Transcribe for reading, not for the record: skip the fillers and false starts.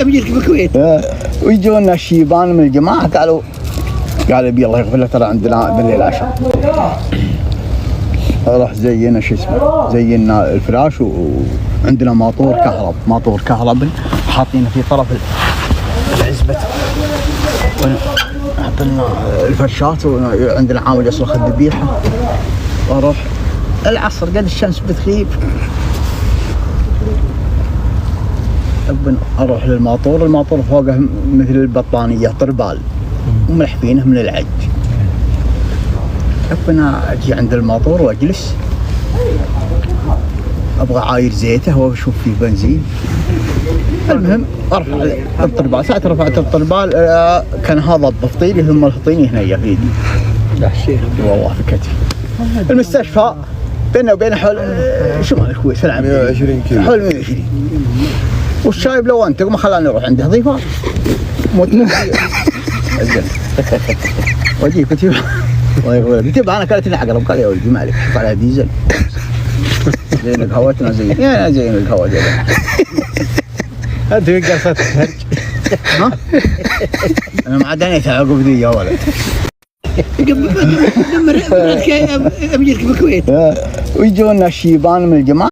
بجيك بالكويت. ويجونا الشيبان من الجماعة قالوا بي الله يغفر له ترى عندنا بالليل عشاء. راح زينا شو اسمه، زينا الفراش وعندنا ماطور كهرب حاطينه في طرف العزبة، حطينا الفرشات وعندنا عامل يصرخ الذبيحة. واروح العصر قد الشمس بتغيب اروح للماطور، الماطور فوقه مثل البطانية طربال وملحفينه من العج. ربنا اجي عند الماطور واجلس ابغى عاير زيته واشوف فيه بنزين. المهم ارفع الطربال، ساعة رفعت الطربال كان هذا الضفطيلي ثم الخطيني هنا في يدي والله في كتفي. المستشفى بيننا وبين حول شمال الكويت في العام 120 كيلو، حول 120. والشايب لو انت ما خلاني اروح عنده ضيفه وجيك قلت له انا كانت عقرب، قال يا ولدي ما عليك حط عليها ديزل زين الهواتنا زين الهوا زين. انت قصت الهرج. ها انا ما عداني عقب ذي يا ولد. بجيك بالكويت. ويجونا الشيبان من الجماعة